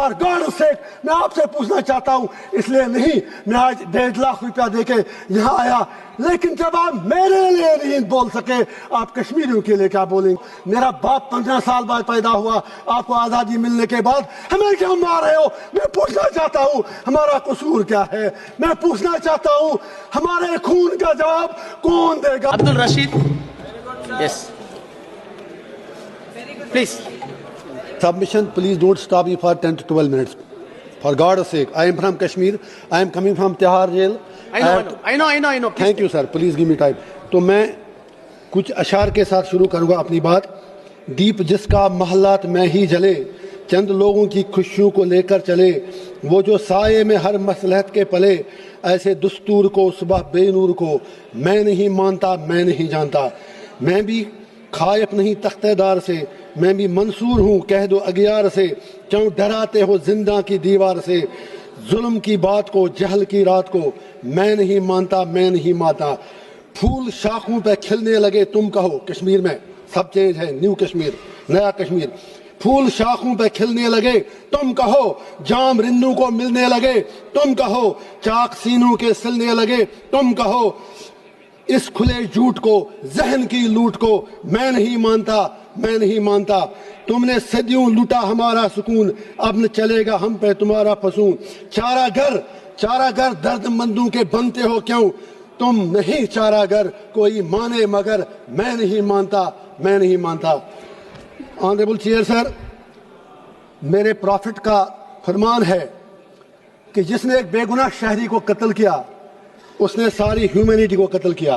For God sake मैं आपसे पूछना चाहता हूँ, इसलिए नहीं मैं आज 1.5 लाख रुपया देके यहाँ आया, लेकिन जब आप मेरे लिए नहीं बोल सके, आप कश्मीरियों के लिए क्या बोलेंगे? मेरा बाप 15 साल बाद पैदा हुआ, आपको आज़ादी मिलने के बाद हमें क्यों मार रहे हो? मैं पूछना चाहता हूँ हमारा कसूर क्या है? मैं पूछना चाहता हूँ हमारे खून का जवाब कौन देगा? Abdul Rashid, yes, please. Submission, please don't stop me for 10 to 12 minutes. For God's sake, I am from Kashmir. I am coming from Tihar jail. I know. Thank you, sir. Please give me time. तो मैं कुछ अशार के साथ शुरू करूँगा अपनी बात. दीप जिसका महलात में ही जले, चंद लोगों की खुशियों को लेकर चले, वो जो साये में हर मसलहत के पले, ऐसे दस्तूर को सुबह बेनूर को मैं नहीं मानता, मैं नहीं जानता. मैं भी खायफ नहीं तख्तेदार से, मैं भी मंसूर हूँ कह दो अगियार से, क्यों डराते हो जिंदा की दीवार से? जुल्म की बात को, जहल की रात को मैं नहीं मानता, मैं नहीं मानता. फूल शाखों पे खिलने लगे तुम कहो, कश्मीर में सब चेंज है, न्यू कश्मीर, नया कश्मीर. फूल शाखों पे खिलने लगे तुम कहो, जाम रिन्नू को मिलने लगे तुम कहो, चाक सीनों के सिलने लगे तुम कहो. इस खुले झूठ को, जहन की लूट को मैं नहीं मानता, मैं नहीं मानता. तुमने सदियों लूटा हमारा सुकून, अब न चलेगा हम पे तुम्हारा फसून. चारागर दर्दमंदों के बनते हो क्यों? तुम नहीं चारागर कोई माने मगर मैं नहीं मानता, मैं नहीं मानता. ऑनरेबल चेयर सर, मेरे प्रॉफिट का फरमान है कि जिसने एक बेगुनाह शहरी को कत्ल किया, उसने सारी ह्यूमैनिटी को कत्ल किया.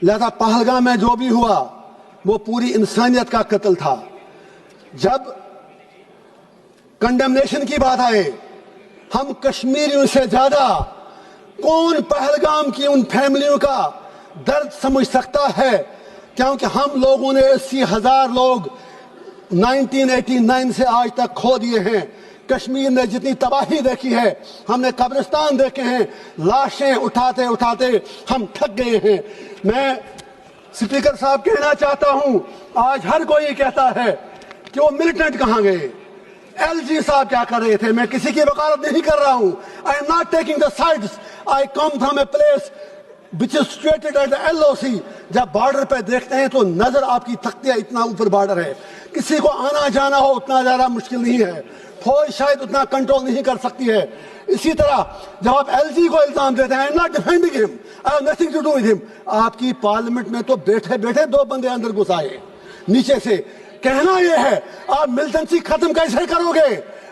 लिहाजा पहलगाम में जो भी हुआ वो पूरी इंसानियत का कत्ल था. जब कंडेमनेशन की बात आए, हम कश्मीरियों से ज्यादा कौन पहलगाम की उन फैमिलियों का दर्द समझ सकता है? क्योंकि हम लोगों ने 80,000 लोग 1989 से आज तक खो दिए हैं. कश्मीर ने जितनी तबाही देखी है, हमने कब्रिस्तान देखे हैं, लाशें उठाते उठाते हम थक गए हैं. मैं स्पीकर साहब कहना चाहता हूं, आज हर कोई कहता है कि वो मिलिटेंट कहां गए, एलजी साहब क्या कर रहे थे. मैं किसी की वकालत नहीं कर रहा हूं. आई am not taking the sides. I come from a place which is situated at the LOC. जब बॉर्डर पे देखते हैं तो नजर आपकी तकती है, इतना ऊपर बॉर्डर है, किसी को आना जाना हो उतना ज्यादा मुश्किल नहीं है, फौज शायद उतना कंट्रोल नहीं कर सकती है. इसी तरह जब आप एलजी को इल्जाम देते हैं, I am not defending him, I have nothing to do with him. आपकी पार्लियामेंट में तो बैठे बैठे 2 बंदे अंदर घुस आए नीचे से. कहना यह है आप मिलिटेंसी खत्म कैसे करोगे,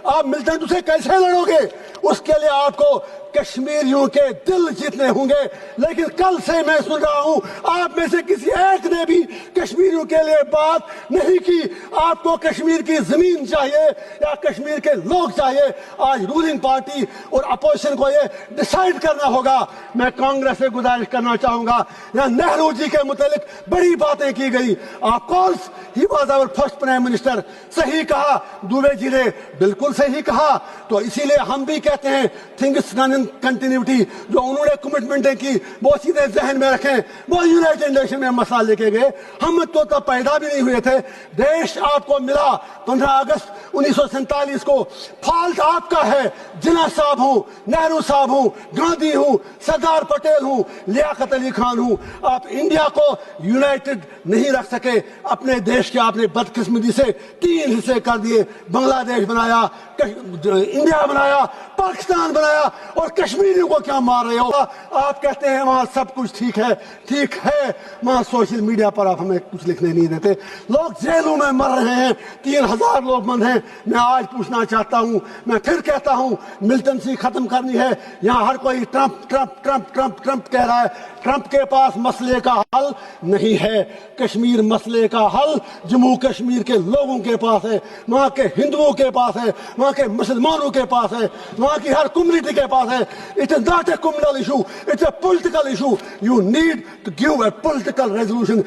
आप मिलिटेंट से कैसे लड़ोगे? उसके लिए आपको कश्मीरियों के दिल जीतने होंगे. लेकिन कल से मैं सुन रहा हूं आप में से किसी एक ने भी कश्मीरियों के लिए बात नहीं की. आपको कश्मीर की जमीन चाहिए या कश्मीर के लोग चाहिए? आज रूलिंग पार्टी और अपोजिशन को ये डिसाइड करना होगा. मैं कांग्रेस से गुजारिश करना चाहूंगा, यहाँ नेहरू जी के मुतालिक बड़ी बातें की गई. Of course he was our first prime minister. सही कहा दुबे जी ने, बिल्कुल सही कहा. तो इसीलिए हम भी कहते हैं थिंग्स कंटिन्यूटी, जो उन्होंने कमिटमेंटें की वो सीधे जहन में रखें. वो यूनाइटेड नेशन में मसला लेके गए, हम तो तब पैदा भी नहीं हुए थे. देश आपको मिला 15 अगस्त 1947 को. फॉल्ट आपका है. जिन्ना साहब हूं, नेहरू साहब हूं, गांधी हूं, सरदार पटेल हूं, लियाकत अली खान हूं. आप इंडिया को यूनाइटेड नहीं रख सके. अपने देश के आपने बदकिस्मती से 3 हिस्से कर दिए. बांग्लादेश बनाया, इंडिया बनाया, पाकिस्तान बनाया, और कश्मीरियों को क्या मार रहे हो? आप कहते हैं वहां सब कुछ ठीक है. ठीक है, वहां सोशल मीडिया पर आप हमें कुछ लिखने नहीं देते. लोग जेलों में मर रहे हैं, 3,000 लोग बंद हैं. मैं आज पूछना चाहता हूं, मैं फिर कहता हूं, मिलिटेंसी खत्म करनी है. यहां हर कोई Trump Trump Trump Trump Trump कह रहा है. ट्रंप के पास मसले का हल नहीं है. कश्मीर मसले का हल जम्मू कश्मीर के लोगों के पास है, वहां के हिंदुओं के पास है, वहां के मुसलमानों के पास है, वहां वहां की हर कम्युनिटी के पास है. It is not a communal issue, it's a political issue. You need to give a political resolution.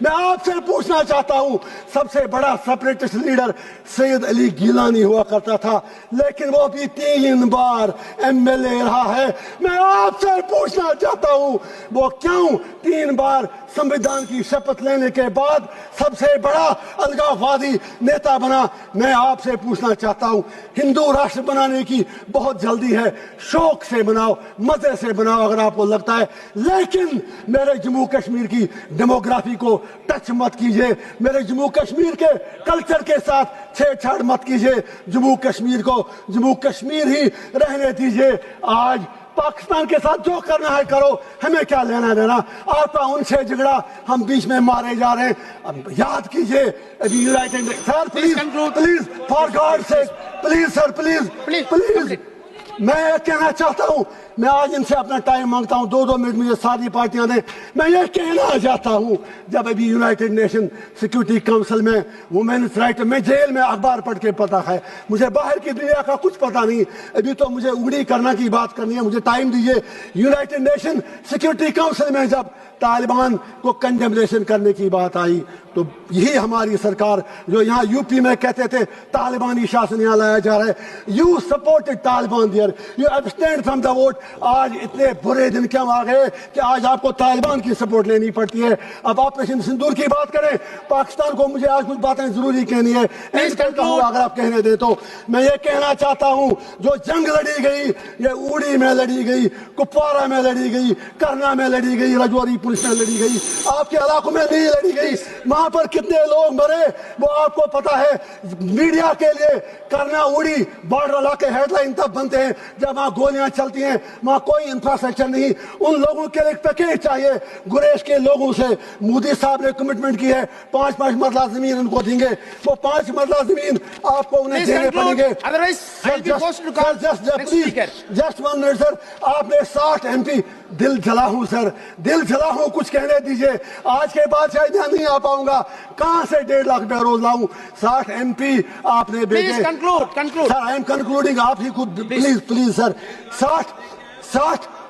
मैं आपसे पूछना चाहता हूं, सबसे बड़ा सेपरेटिस्ट लीडर सैयद अली गिलानी हुआ करता था, लेकिन वो भी 3 बार MLA रहा है. मैं आपसे पूछना चाहता हूं, वो क्यों 3 बार संविधान की शपथ लेने के बाद सबसे बड़ा अलगाववादी नेता बना? मैं आपसे पूछना चाहता हूं, हिंदू राष्ट्र बनाने की बहुत जल्दी है, शौक से बनाओ, मजे से बनाओ अगर आपको लगता है, लेकिन मेरे जम्मू कश्मीर की डेमोग्राफी को टच मत कीजिए, मेरे जम्मू कश्मीर के कल्चर के साथ छेड़छाड़ मत कीजिए, जम्मू कश्मीर को जम्मू कश्मीर ही रहने दीजिए. आज पाकिस्तान के साथ जो करना है करो, हमें क्या लेना देना. आपका उनसे झगड़ा, हम बीच में मारे जा रहे हैं. अब याद कीजिए अभी United. Sir please for God से प्लीज सर प्लीज मैं कहना चाहता हूं, मैं आज इनसे अपना टाइम मांगता हूं, 2-2 मिनट मुझे सारी पार्टियां दें. मैं ये कहना चाहता हूं, जब अभी यूनाइटेड नेशन सिक्योरिटी काउंसिल में वुमेन्स राइट, मैं जेल में अखबार पढ़ के पता है, मुझे बाहर की दुनिया का कुछ पता नहीं. अभी तो मुझे उंगली करना की बात करनी है, मुझे टाइम दीजिए. यूनाइटेड नेशन सिक्योरिटी काउंसिल में जब तालिबान को कंडेमनेशन करने की बात आई, तो यही हमारी सरकार जो यहाँ यूपी में कहते थे तालिबानी शासन यहाँ लाया जा रहा है, you supported Taliban there, you abstained from the vote. आज इतने बुरे दिन क्यों आ गए कि आज आपको तालिबान की सपोर्ट लेनी पड़ती है? अब ऑपरेशन सिंदूर की बात करें, पाकिस्तान को मुझे आज कुछ बातें जरूरी कहनी है, अगर आप कहने दे तो. मैं ये कहना चाहता हूँ, जो जंग लड़ी गई, ये उड़ी में लड़ी गई, कुपवारा में लड़ी गई, करना में लड़ी गई, रजौरी पुलिस में लड़ी गई, आपके इलाकों में नहीं लड़ी गई. वहां पर कितने लोग मरे वो आपको पता है. मीडिया के लिए करना उड़ी बॉर्डर इलाके हेडलाइन तब बनते हैं जब वहां गोलियां चलती हैं, वहां कोई इंफ्रास्ट्रक्चर नहीं. उन लोगों के लिए पैकेज चाहिए. गुरेश के लोगों से मोदी साहब ने कमिटमेंट की है 5-5 मरला जमीन उनको देंगे, वो 5 मरला जमीन आपको उन्हें देने पड़ेंगे. जस्ट 1 मिनट सर, आपने 60 MP. दिल जला हूं सर, दिल जला हूं, कुछ कहने दीजिए. आज के बाद शायद यहाँ नहीं आ पाऊंगा, कहां से 1.5 लाख बेरोज लाऊं? 60 MP आपने भेजे. सर आई एम कंक्लूडिंग, आप ही खुद प्लीज सर.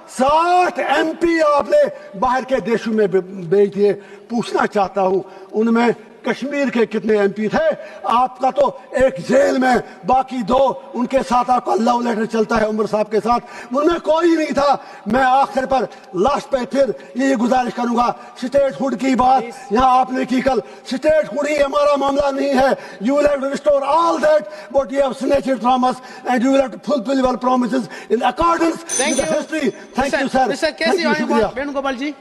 60 MP आपने बाहर के देशों में भेज दिए. पूछना चाहता हूं, उनमें कश्मीर के कितने MP थे? आपका तो एक जेल में, बाकी 2 उनके साथ आपका लव लेटर चलता है उमर साहब के साथ, उनमें कोई नहीं था. मैं आखिर पर लास्ट पे फिर ये गुजारिश करूंगा, स्टेटहुड की बात यहाँ आपने की कल, स्टेटहुड ही हमारा मामला नहीं है. You will have to restore all that what you have snatched from us and you will have to fulfil your promises in accordance with the history. Thank you sir. Mr. K.C. Venugopal ji.